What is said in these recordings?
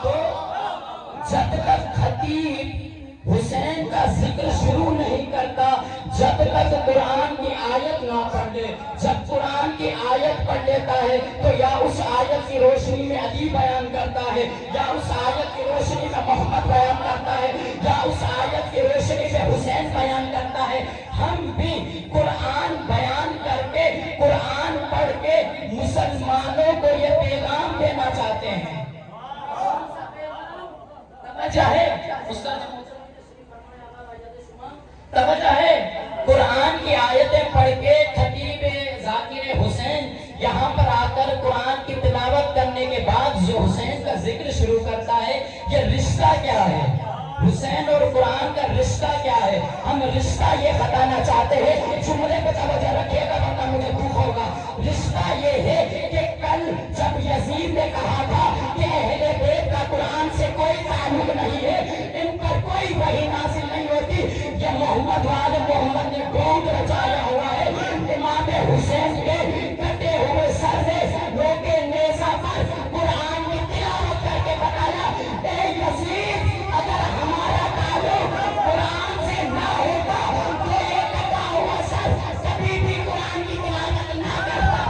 تو جب تک خطیب حسین کا ذکر شروع نہیں کرتا، جب تک قرآن کی آیت نہ پڑھ لے، جب قرآن کی آیت پڑھ لیتا ہے تو یا اس آیت کی روشنی میں علی بیان کرتا ہے، یا اس آیت کی روشنی میں محمد بیان کرتا ہے، یا اس آیت کی روشنی میں حسین بیان کرتا ہے۔ ہم بھی قرآن بیان کر کے، قرآن پڑھ کے مسلمانوں کو یہ پیغام دینا چاہتے ہیں۔ توجہ ہے، قرآن کی آیتیں پڑھ کے خطیب ذاکر حسین یہاں پر آ کر قرآن کی تلاوت کرنے کے بعد جو حسین کا ذکر شروع کرتا ہے، یہ رشتہ کیا ہے؟ حسین اور قرآن کا رشتہ کیا ہے؟ ہم رشتہ یہ بتانا چاہتے ہیں، جملے پہ توجہ رکھیے گا ورنہ مجھے دکھ ہوگا۔ رشتہ یہ ہے کہ کل جب یزید نے کہا تھا کہ اہل بیت کا قرآن سے کوئی تعلق نہیں ہے، ان پر کوئی وحی نازل نہیں ہوتی، یہ محمد وال محمد نے گوند رچایا ہوا ہے۔ امام حسین کے کٹے ہوئے سر نے روکے نیزہ پر قرآن میں تلاوت کر کے بتایا، اے یزید، اگر ہمارا تعلق قرآن سے نہ ہوتا تو یہ کٹا ہوا سر کبھی بھی قرآن کی تلاوت نہ کرتا۔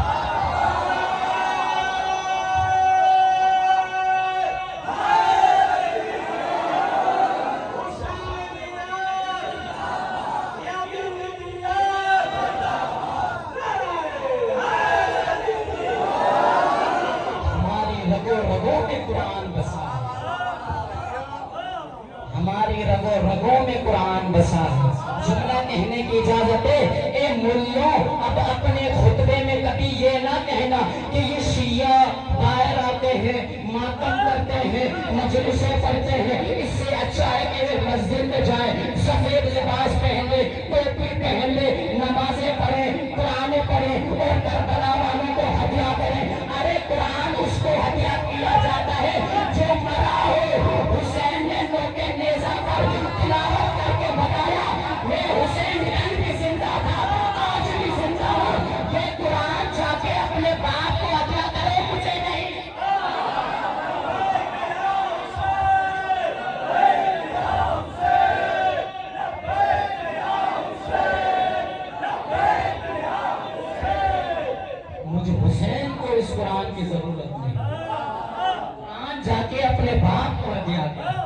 ہماری رگوں رگوں میں قرآن بسا ہے۔ جملہ کہنے کی اجازت ہے، اے ملیوں، اب اپنے خطبے میں کبھی یہ نہ کہنا کہ یہ شیعہ باہر آتے ہیں، ماتم کرتے ہیں، مجلسیں پڑھتے ہیں، اس سے اچھا ہے کہ وہ مسجد میں جائیں، سفید لباس پہن لے، ٹوپی پہن لے، نمازیں پڑھیں، قرآن پڑھیں اور کربلا والوں کو ہدیہ کریں۔ ارے قرآن اس کو ہدیہ کیا جاتا ہے جو مرا ہو۔ حسین نے روکے نیزہ پر تلاوت کر کے بتایا، میں حسین کل بھی زندہ تھا، آج بھی زندہ ہوں۔ یہ قرآن جا کے اپنے باپ کو ہدیہ کرے، مجھے نہیں۔ مجھے حسین کو اس قرآن کی ضرورت نہیں، قرآن جا کے اپنے باپ کو ہدیہ کرے۔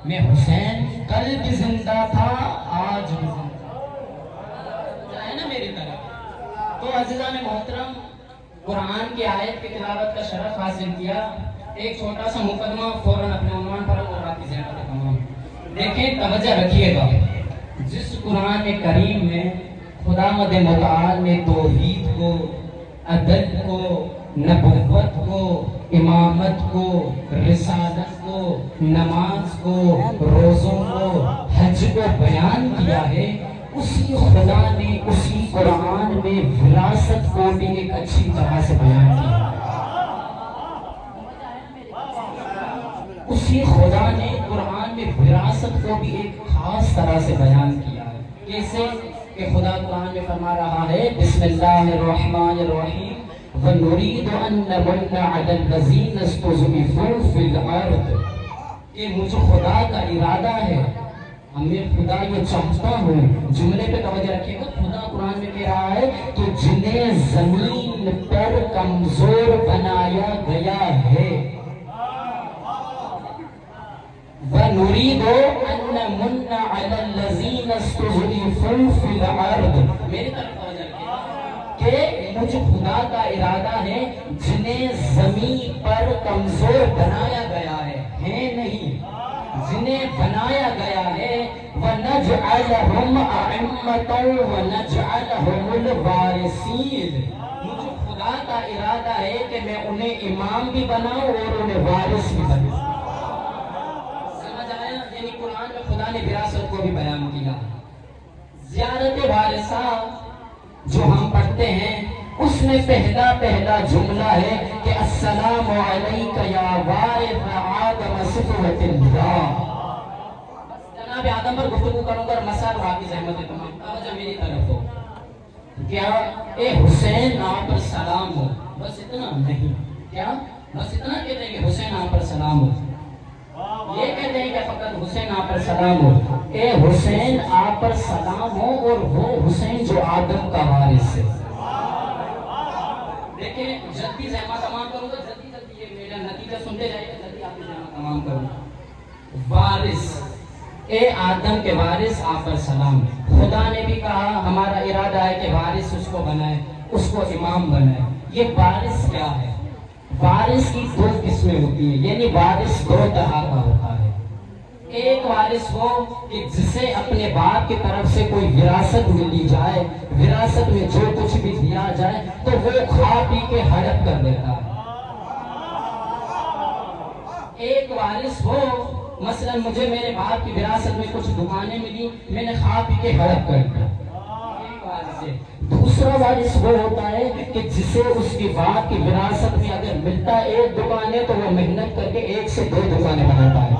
میں حسین کل بھی زندہ تھا، آج بھی زندہ ہے نا میری طرف۔ تو عزیزان محترم، قرآن کی آیت کی تلاوت کا شرف حاصل کیا۔ ایک چھوٹا سا مقدمہ فوراً اپنے عنوان پر اور باقی ذہن پر تمام دیکھیں، توجہ رکھیے گا۔ جس قرآن کریم میں خداوند متعال نے توحید کو، عدل کو، نبوت کو، امامت کو، رسالت کو، نماز کو، روزوں کو، حج کو بیان کیا ہے، اسی خدا نے اسی قرآن میں وراثت کو بھی ایک اچھی طرح سے بیان کیا۔ اسی خدا نے قرآن میں وراثت کو بھی ایک خاص طرح سے بیان کیا ہے۔ کیسے کہ خدا قرآن میں فرما رہا ہے، بسم اللہ الرحمن الرحیم، وَنُرِيدُ أَن نَّمُنَّ عَلَى الَّذِينَ اسْتُضْعِفُوا فِي الْأَرْضِ، کہ مجھے خدا کا ارادہ ہے، ہمیں خدا یہ چاہتا ہوں۔ جملے پہ توجہ رکھیے گا، خدا قرآن میں کہہ رہا ہے کہ جنہیں زمین پر کمزور بنایا گیا ہے، وَنُرِيدُ أَن نَّمُنَّ عَلَى الَّذِينَ اسْتُضْعِفُوا فِي الْأَرْضِ، میری طرف توجہ رکھیے گا کہ مجھے خدا کا ارادہ ہے جنہیں زمین پر کمزور بنایا گیا ہے نہیں، جنہیں بنایا گیا ہے، وَنَجْعَلَهُمْ أَئِمَّةً وَنَجْعَلَهُمُ الْوَارِثِينَ، مجھے خدا کا ارادہ ہے کہ میں انہیں امام بھی بناؤں اور انہیں وارث بھی بناؤں۔ سمجھ آیا؟ یعنی قرآن میں خدا نے وراثت کو بھی بیان کیا۔ زیارت وارثہ جو ہم پڑھتے ہیں اس میں پہلا جملہ ہے کہ السلام علیک یا وارث آدم صفوۃ اللہ۔ جناب آدم پر گفتگو کروں گا اور مسائل باقی زحمت تمام توجہ میری طرف ہو۔ کیا اے حسین آپ پر سلام ہو، بس اتنا نہیں، کیا بس اتنا کہتے ہیں کہ حسین آپ پر سلام ہو۔ محمد حسین آپ پر سلام ہو، اے حسین آپ پر سلام ہو، اور وہ حسین جو آدم کا وارث ہے۔ دیکھیں جلدی سے میں تمام کروں گا، جلدی جلدی یہ میرا نتیجہ سنتے جائیے گا، جلدی آپ سے تمام کروں گا۔ وارث، اے آدم کے وارث آپ پر سلام۔ خدا نے بھی کہا ہمارا ارادہ ہے کہ وارث اس کو بنائے، اس کو امام بنائے۔ یہ وارث کیا ہے؟ وارث کی دو قسمیں ہوتی ہیں، یعنی وارث دو طرح کا ہوتا ہے۔ ایک وارث وہ کہ جسے اپنے باپ کی طرف سے کوئی وراثت ملی جائے، وراثت میں جو کچھ بھی دیا جائے تو وہ کھا پی کے ہڑپ کر دیتا ہے۔ ایک وارث وہ، مثلا مجھے میرے باپ کی وراثت میں کچھ دکانیں ملی، میں نے کھا پی کے ہڑپ کر دیا، ایک وارث ہے۔ دوسرا وارث وہ ہوتا ہے کہ جسے اس کے باپ کی وراثت میں اگر ملتا ہے ایک دکان ہے تو وہ محنت کر کے ایک سے دو دکانیں بناتا ہے،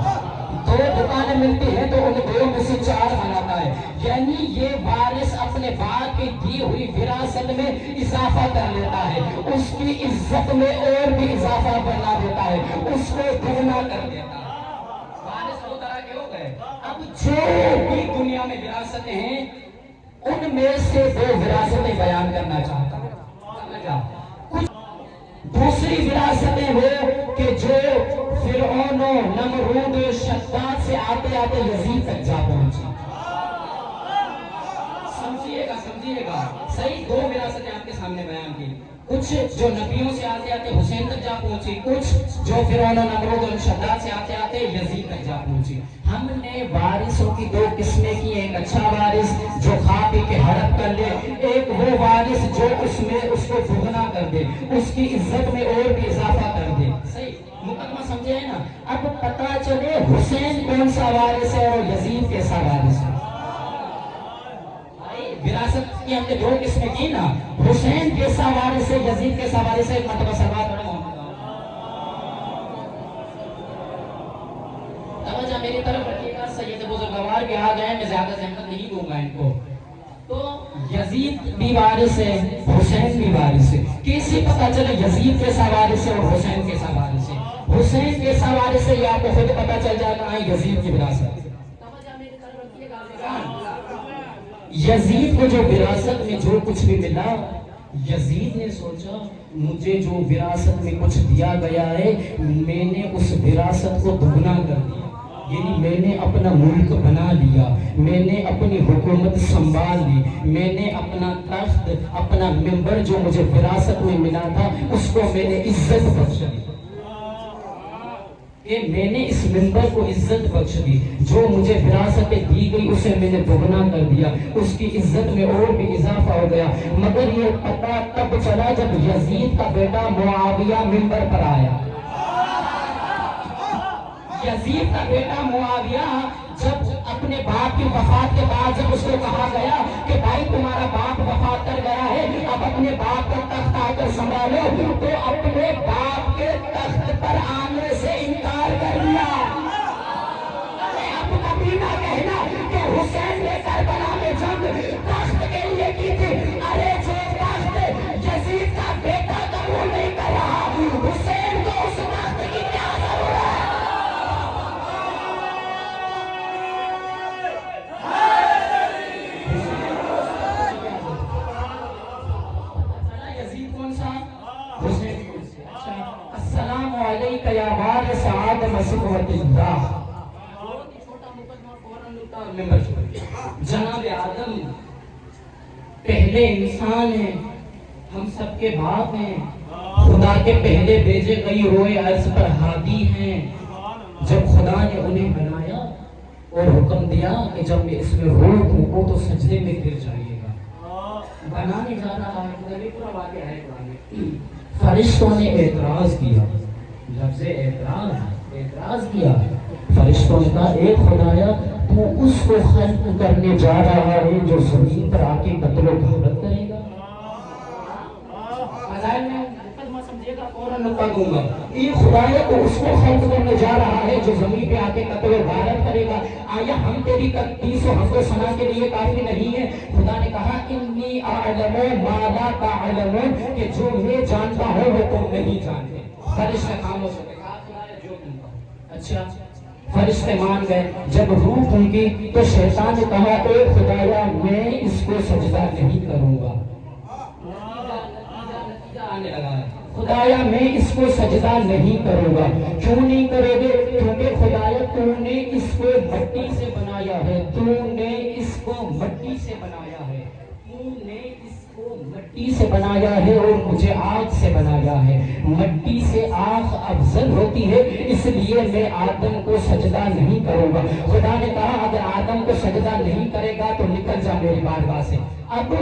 دو دکانیں ملتی ہیں تو ان دو میں سے چار بناتا ہے۔ یعنی یہ وارث اپنے باپ کی دی ہوئی وراثت میں اضافہ کر لیتا ہے، اس کی عزت میں اور بھی اضافہ بنا دیتا ہے، اس کو دگنا کر دیتا ہے۔ وارث دو طرح کے ہو گئے۔ اب جو بھی دنیا میں وراثتیں ہیں ان میں سے دو وراثتیں بیان کرنا چاہتا ہوں۔ کچھ دوسری وراثتیں وہ کہ جو فرعون و نمرود و شداد سے آتے آتے یزید تک جا پہنچی۔ سمجھیے گا صحیح، دو وراثتیں آپ کے سامنے بیان کی، کچھ جو نبیوں سے آتے آتے حسین تک جا پہنچی، کچھ جو فرعون و نمرود و شداد سے آتے آتے یزید تک جا پہنچی۔ ہم نے وارثوں کی دو قسمیں کی، ایک اچھا وارث جو کھا پی کے ہڑپ کر لے، ایک وہ وارث جو اس میں اس کو دگنا کر دے، اس کی عزت میں اور بھی اضافہ کر دے۔ صحیح مقدمہ سمجھے نا؟ اب پتا چلے حسین کون سا وارث ہے اور یزید کیسا وارث ہے۔ وراثت کی ہم نے دو قسمیں کی نا، حسین کیسا وارث ہے، یزید کیسا وارث ہے۔ ایک مرتبہ سلوات پڑھیں توجہ میری طرف رکھیے گا، سید بزرگوار کے آ گئے، میں زیادہ زحمت نہیں دوں گا ان کو۔ تو یزید بھی وارث ہے، حسین بھی وارث ہے۔ کیسے پتا چلے یزید کیسا وارث ہے اور حسین کیسا وارث ہے؟ حسین کیسا وارث ہے یہ آپ کو خود پتا چل جائے گا یزید کی وراثت۔ یزید کو جو وراثت میں جو کچھ بھی ملا، یزید نے سوچا مجھے جو وراثت میں کچھ دیا گیا ہے میں نے اس وراثت کو دگنا کر دیا، یعنی میں نے اپنا ملک بنا لیا، میں نے اپنی حکومت سنبھال لی، میں نے اپنا تخت، اپنا منبر جو مجھے وراثت میں ملا تھا اس کو میں نے عزت بخش دی، کہ میں نے اس منبر کو عزت بخش دی، جو مجھے وراثت دی گئی اسے میں نے دگنا کر دیا، اس کی عزت میں اور بھی اضافہ ہو گیا۔ مگر یہ پتہ تب چلا جب یزید کا بیٹا معاویہ منبر پر آیا۔ یزید کا بیٹا معاویہ جب اپنے باپ کی وفات کے بعد جب اس کو کہا گیا کہ بھائی تمہارا باپ وفات کر گیا ہے، اب اپنے باپ کا تخت آ کر سنبھالو، تو اپنے باپ کے تخت پر آنے سے انکار کر دیا۔ اب کبھی نہ کہنا کہ حسین نے کربلا میں جنگ تخت کے لیے کی تھی، ارے جو تخت یزید کا بیٹا قبول نہیں کر رہا، حسین کو اس تخت کی کیا ضرورت ہے؟ السلام علیکم یا وارث آدم صبوت اللہ۔ جناب آدم پہلے انسان ہیں، ہم سب کے باپ ہیں، خدا کے پہلے بھیجے کئی روئے عرض پر ہادی ہیں۔ جب خدا نے انہیں بنایا اور حکم دیا کہ جب میں اس میں روح پھونکوں تو سجدے میں گر جائیے گا، بنانے جا رہا ہے، پورا واقعہ ہے قرآن میں۔ فرشتوں نے اعتراض کیا، لفظ اعتراض کیا، فرشتوں نے کہا اے خدایا تو اس کو خلق کرنے جا رہا ہے جو زمین پر آ کے قتل و غارت کرے گا۔ یہ خدایا تو اس کو خلق کرنے جا رہا ہے جو زمین پہ آ کے قتل و غارت کرے گا، آیا ہم تیری تقدیس و حمد و ثنا کے لیے کافی نہیں ہے؟ خدا نے کہا انی اعلم ما لا تعلمون، کہ جو میں جانتا ہوں وہ تم نہیں جانتے۔ فرشتے خاموش ہو گئے، کہا خدایا جو تم کہو۔ اچھا فرشتے مان گئے. جب روح پھونکی تو شیطان نے کہا اے خدایا میں اس کو سجدہ نہیں کروں گا. آنے لگا ہے خدایا میں اس کو سجدہ نہیں کروں گا. کیوں نہیں کرے گے؟ کیونکہ خدایا تو نے اس کو مٹی سے بنایا ہے. تو نے اس کو مٹی سے بنایا ہے. تو نے اس کو مٹی سے بنایا ہے اور مجھے آگ سے بنایا ہے. مٹی سے آگ افضل ہوتی ہے اس لیے میں آدم کو سجدہ نہیں کروں گا. خدا نے کہا اگر آدم کو سجدہ نہیں کرے گا تو نکل جا میری بارگاہ سے. اب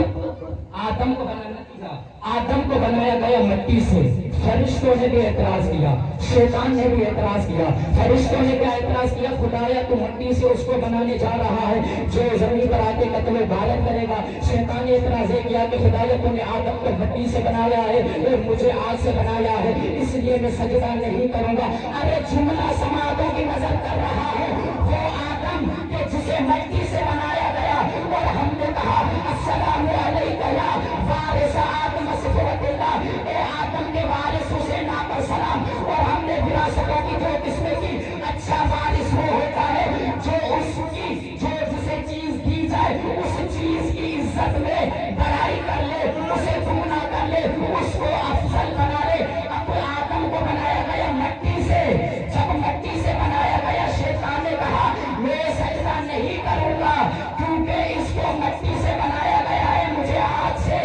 آدم کو بنانا تھا. آدم کو بنایا گیا مٹی سے. فرشتوں نے بھی اعتراض کیا, شیطان نے بھی اعتراض کیا. فرشتوں نے کیا اعتراض کیا؟ خدایا تو مٹی سے اس کو بنانے جا رہا ہے جو زمین پر آتے قتل و غارت کرے گا. شیطان نے اعتراض کیا کہ خدایا تو نے آدم کو مٹی سے بنایا ہے اور مجھے آگ سے بنایا ہے اس لیے میں سجدہ نہیں کروں گا. ارے جملہ سماعتوں کی نظر کر رہا ہے وہ آدم کہ جسے مٹی سے بنایا گیا اور ہم نے کہا السلام علیکم یا وارث آدم صفوت اللہ, اے آدم کے وارث حسین پر سلام. اور ہم نے وراثتوں کی جو قسمیں کی اچھا وارث وہ ہوتا ہے جو اس کی جو جسے چیز دی جائے اس چیز کی عزت میں بڑائی کر لے, اسے دگنا کر لے, اس کو افضل بنا لے. اب آدم کو بنایا گیا مٹی سے. جب مٹی سے بنایا گیا شیطان نے کہا میں سجدہ نہیں کروں گا کیونکہ اس کو مٹی سے بنایا گیا ہے مجھے ہاتھ سے.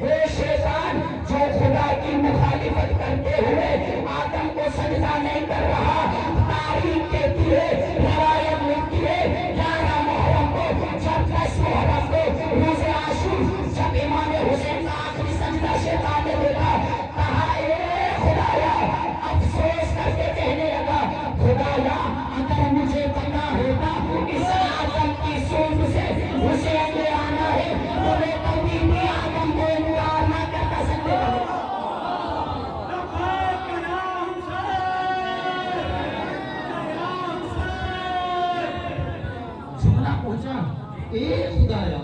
وہ شیطان جو خدا کی مخالفت کرتے ہوئے آدم کو سجدہ نہیں کر رہا. تاریخ کہتی ہے, روایت لکھتی ہے 11 محرم کو جب 10 محرم کو روز عاشور جب امام حسین کا آخری سجدہ شیطان نے دیکھا کہا اے خدایا افسوس کر کے کہنے لگا خدایا اگر مجھے پتا ہوتا اس آدم کی سوچ سے حسین لے آنا ہے تو میں کبھی بھی آدم کو انکار نہ کرتا سکتے. جملہ پہنچا اے خدایا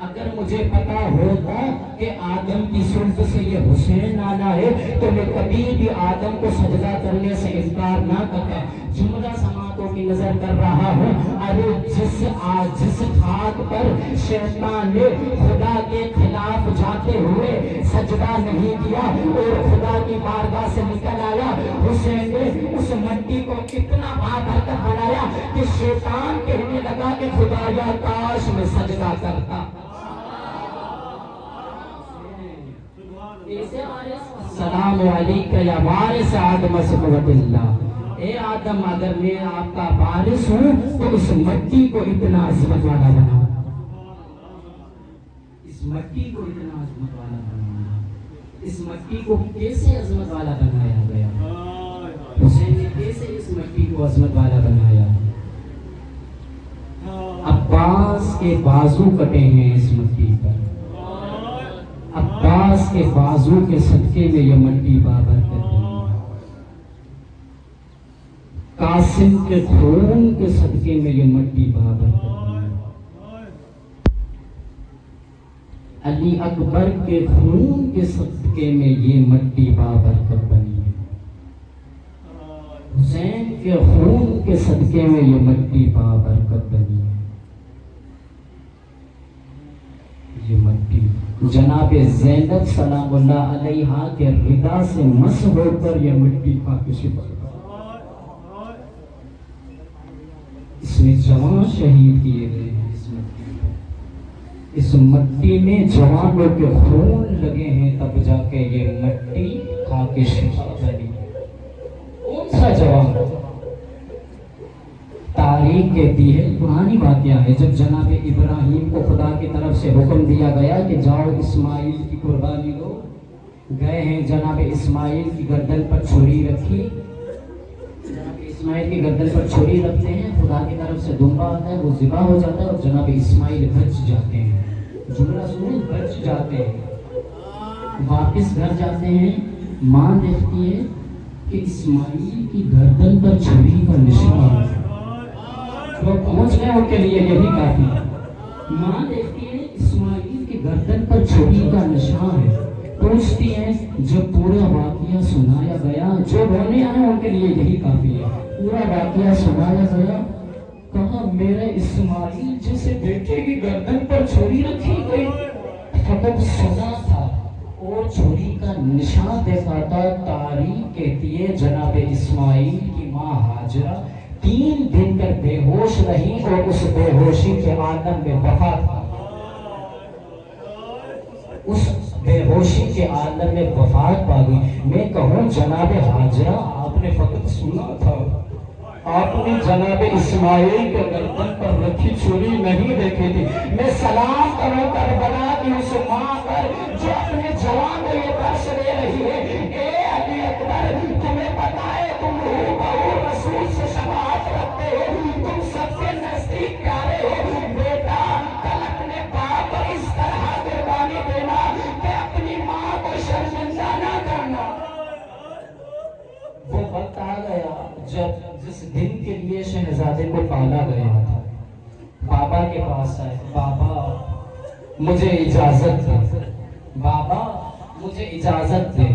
اگر مجھے پتا ہوتا کہ آدم کی سنت سے یہ حسین آنا ہے تو میں کبھی بھی آدم کو سجدہ کرنے سے انکار نہ کرتا. جملہ سماعتوں کی نظر کر رہا ہوں. ارے جس خاک پر شیطان نے خدا کے خلاف جاتے ہوئے سجدہ نہیں کیا اور خدا کی بارگاہ سے نکل آیا, حسین نے اس مٹی کو اتنا بھر بنایا کہ شیطان کہنے لگا کہ خدایا کاش میں سجدہ کرتا. السلام علیکم یا وارث آدم صفوت اللہ, اے آدم اگر میں آپ کا وارث ہوں تو اس مٹی کو اتنا عظمت والا بناؤ. اس مٹی کو اتنا عظمت والا بناؤ. اس مٹی کو کیسے عظمت والا بنایا گیا؟ حسین نے کیسے اس مٹی کو عظمت والا بنایا؟ عباس کے بازو کٹے ہیں اس مٹی پر. عباس کے بازو کے صدقے میں یہ مٹی بابرکت ہے. قاسم کے خون کے صدقے میں یہ مٹی بابرکت ہے. علی اکبر کے خون کے صدقے میں یہ مٹی بابرکت بنی ہے. حسین کے خون کے صدقے میں یہ مٹی بابرکت بنی ہے. یہ مٹی جناب زینب سلام اللہ علیہا کے ردا سے مس ہو کر یہ مٹی پاکشی پر اس میں جوان شہید کیے گئے ہیں. اس مٹی میں جوانوں کے خون لگے ہیں تب جا کے یہ مٹی خاک شفا بنی. کون سا جوان؟ تاریخ کہتی ہے, پرانی واقعہ ہے, جب جناب ابراہیم کو خدا کی طرف سے حکم دیا گیا کہ جاؤ اسماعیل کی قربانی دو, گئے ہیں جناب اسماعیل کی گردن پر چھری رکھی. جناب اسماعیل کی گردن پر چھری رکھتے ہیں, خدا کی طرف سے دمبا آتا ہے, وہ ذبح ہو جاتا ہے اور جناب اسماعیل بچ جاتے ہیں. جملہ سنیں, بچ جاتے ہیں. واپس گھر جاتے ہیں, ماں دیکھتی ہے کہ اسماعیل کی گردن پر چھری کا نشان ہے. وہ پہنچ گئے, ان کے لیے یہی کافی. ماں دیکھتی ہے اسماعیل کی گردن پر چھری کا نشان ہے. پوچھتی ہیں جب پورا واقعہ سنایا گیا, جو رونے آئے ان کے لیے یہی کافی ہے. پورا واقعہ سنایا گیا میرے اسماعیل جیسے بیٹے کی گردن پر چھری رکھی گئی، فقط سنا تھا اور چھری کا نشان دیکھا تھا۔ تاریخ کہتی ہے جناب اسماعیل کی ماں ہاجرہ 3 دن تک بے ہوش رہی اور اس بے ہوشی کے عالم میں وفات پا گئی، اس بے ہوشی کے عالم میں وفات پا گئی۔ میں کہوں جناب ہاجرہ آپ نے فقط سنا تھا، آپ نے جناب اسماعیل کے گردن پر رکھی چھری نہیں دیکھی تھی۔ میں سلام کروں کربلا کی اس ماں پر جو اپنے جوان کو یہ درس دے رہی ہے، اے علی اکبر تمہیں پتا ہے تم ہو بہو رسول سے شفاعت رکھتے ہو، تم سب کے نزدیک پیارے ہو، بیٹا کل اپنے باپ پر اس طرح قربانی دینا کہ اپنی ماں کو شرمندہ نہ کرنا۔ وہ وقت آ گیا جب جس دن کے لیے شہزادے کو پالا گیا تھا، بابا کے پاس آئے، بابا مجھے اجازت دے، بابا مجھے اجازت دے۔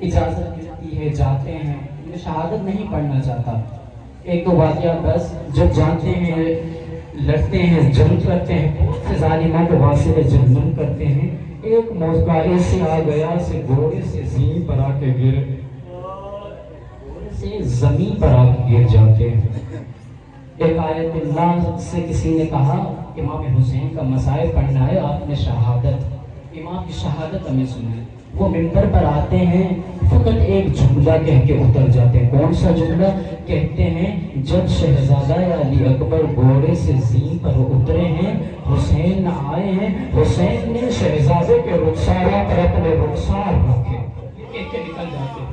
اجازت ملتی ہے، جاتے ہیں۔ میں شہادت نہیں پڑھنا چاہتا، ایک دو واقعہ بس۔ جب جاتے ہیں لڑتے ہیں، جنگ کرتے ہیں، بہت سے ظالموں کے واسطے جنگ کرتے ہیں، ایک موقع ایسے آ گیا سے گھوڑے سے زمین پر آ کے گر، زمین پر آ کے گر جاتے ہیں۔ ایک آیت اللہ سے کسی نے کہا امام حسین کا مسائل پڑھنا ہے، آپ نے شہادت، امام کی شہادت ہمیں سنیں۔ وہ منبر پر آتے ہیں، فقط ایک جملہ کہہ کے اتر جاتے ہیں۔ کون سا جملہ کہتے ہیں؟ جب شہزادہ علی اکبر گھوڑے سے زین پر اترے ہیں، حسین آئے ہیں، حسین نے شہزادے کے رخساروں پر اپنے رخسار رکھے، کہہ کے نکل جاتے ہیں۔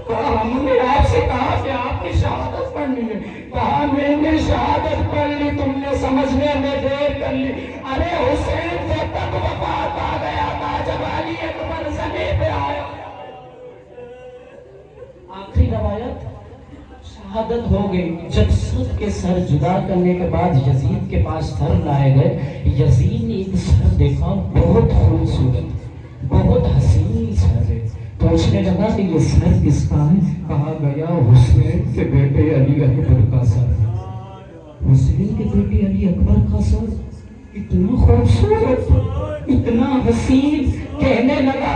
ہم نے آپ سے کہا کہ آپ کی شہادت پڑھنی ہے، کہا میں نے شہادت پڑھ لی، تم نے سمجھنے میں دیر کر لی۔ ارے حسین سے تک وفات آ گیا تھا جب علی اکبر زمین پہ آیا۔ آخری روایت شہادت ہو گئی۔ جب سب کے سر جدا کرنے کے بعد یزید کے پاس سر لائے گئے، یزید نے ایک سر دیکھا، بہت خوبصورت، بہت حسین سر ہے۔ پوچھنے لگا کہ یہ سر کس کا ہے؟ کہا گیا حسین کے بیٹے علی اکبر کا سر۔ حسین کے بیٹے علی اکبر کا سر اتنا خوبصورت، اتنا حسین، کہنے لگا